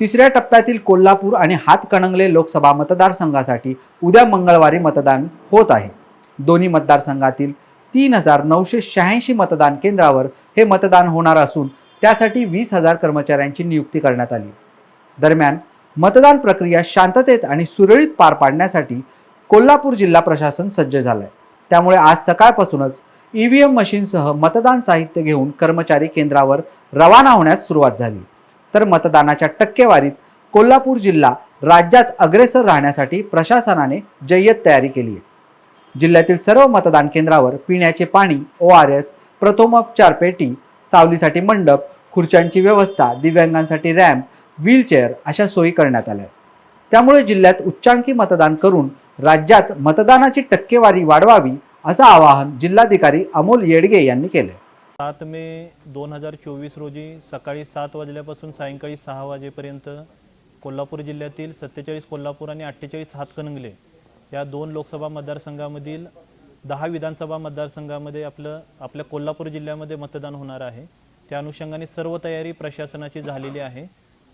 तिसऱ्या टप्प्यातील कोल्हापूर आणि हातकणंगले लोकसभा मतदारसंघासाठी उद्या मंगळवारी मतदान होत आहे। दोन्ही मतदारसंघातील 3986 मतदान केंद्रावर हे मतदान होणार असून त्यासाठी 20,000 कर्मचाऱ्यांची नियुक्ती करण्यात आली। दरम्यान मतदान प्रक्रिया शांततेत आणि सुरळीत पार पाडण्यासाठी कोल्हापूर जिल्हा प्रशासन सज्ज झालंय। त्यामुळे आज सकाळपासूनच ईव्हीएम मशीनसह मतदान साहित्य घेऊन कर्मचारी केंद्रावर रवाना होण्यास सुरुवात झाली। तर मतदानाच्या टक्केवारीत कोल्हापूर जिल्हा राज्यात अग्रेसर राहण्यासाठी प्रशासनाने जय्यत तयारी केली आहे। जिल्ह्यातील सर्व मतदान केंद्रावर पिण्याचे पाणी, ORS, प्रथमोपचार पेटी, सावलीसाठी मंडप, खुर्च्यांची व्यवस्था, दिव्यांगांसाठी रॅम्प, व्हीलचेअर अशा सोयी करण्यात आल्या। त्यामुळे जिल्ह्यात उच्चांकी मतदान करून राज्यात मतदानाची टक्केवारी वाढवावी असं आवाहन जिल्हाधिकारी अमोल येडगे यांनी केले। 7 मे 2024 रोजी सकाळी 7 वाजल्यापासून सायंकाळी 6 वाजेपर्यंत कोल्हापूर जिल्ह्यातील 47 कोल्हापूर आणि 48 हातकणंगले या 2 लोकसभा मतदारसंघामधील 10 विधानसभा मतदारसंघामध्ये आपल्या कोल्हापूर जिल्ह्यामध्ये मतदान होणार आहे। त्या अनुषंगाने सर्व तयारी प्रशासनाची झालेली आहे।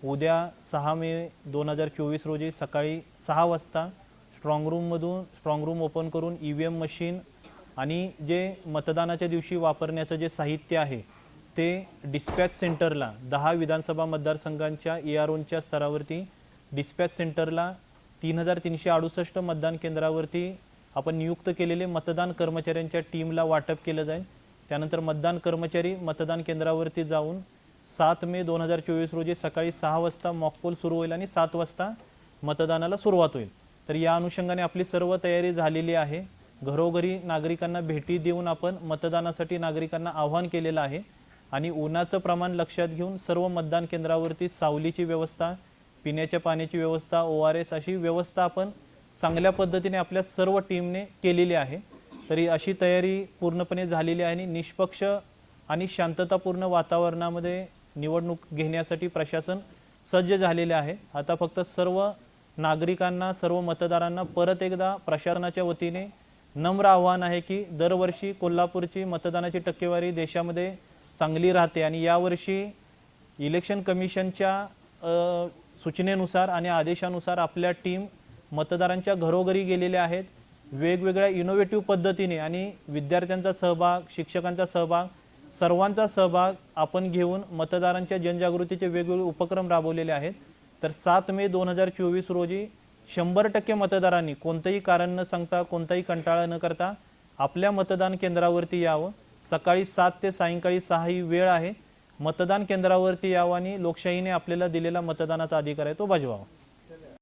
उद्या 6 मे 2024 रोजी सकाळी 6 वाजता स्ट्रॉंग रूम ओपन करून ईव्हीएम मशीन आणि जे मतदानाच्या दिवशी वापरण्याचं जे साहित्य आहे ते डिस्पॅच सेंटरला 10 विधानसभा मतदारसंघांच्या AROच्या स्तरावरती डिस्पॅच सेंटरला 3368 मतदान केंद्रावरती आपण नियुक्त केलेले मतदान कर्मचाऱ्यांच्या टीमला वाटप केलं जाईल। त्यानंतर मतदान कर्मचारी मतदान केंद्रावरती जाऊन 7 मे 2024 रोजी सकाळी 6 वाजता मॉकपोल सुरू होईल आणि 7 वाजता मतदानाला सुरुवात होईल। तर या अनुषंगाने आपली सर्व तयारी झालेली आहे। घरोघरी नागरिकांना भेटी देऊन आपण मतदानासाठी नागरिकांना आवाहन केलेलं आहे आणि उन्हाचं प्रमाण लक्षात घेऊन सर्व मतदान केंद्रावरती सावलीची व्यवस्था, पिण्याच्या पाण्याची व्यवस्था, ORS अशी व्यवस्था आपण चांगल्या पद्धतीने आपल्या सर्व टीमने केलेली आहे। तरी अशी तयारी पूर्णपणे झालेली आहे आणि निष्पक्ष आणि शांततापूर्ण वातावरणामध्ये निवडणूक घेण्यासाठी प्रशासन सज्ज झालेले आहे। आता फक्त सर्व नागरिकांना, सर्व मतदारांना परत एकदा प्रशासनाच्या वतीने नम्र आव्हान आहे की दरवर्षी कोल्हापूरची मतदानाची टक्केवारी देशामध्ये चांगली राहते आणि यावर्षी इलेक्शन कमिशनच्या सूचनेनुसार आणि आदेशानुसार आपल्या टीम मतदारांच्या घरोघरी गेलेल्या आहेत। वेगवेगळ्या इनोव्हेटिव्ह पद्धतीने आणि विद्यार्थ्यांचा सहभाग, शिक्षकांचा सहभाग, सर्वांचा सहभाग आपण घेऊन मतदारांच्या जनजागृतीचे वेगवेगळे उपक्रम राबवलेले आहेत। तर 7 मे 2024 रोजी 100% मतदारांनी कोणतेही कारण न सांगता, कोणताही कंटाळा न करता आपल्या मतदान केंद्रावरती यावं। सकाळी 7 ते सायंकाळी 6 ही वेळ आहे। मतदान केंद्रावरती यावं आणि लोकशाहीने आपल्याला दिलेला मतदानाचा अधिकार आहे तो बजावावा।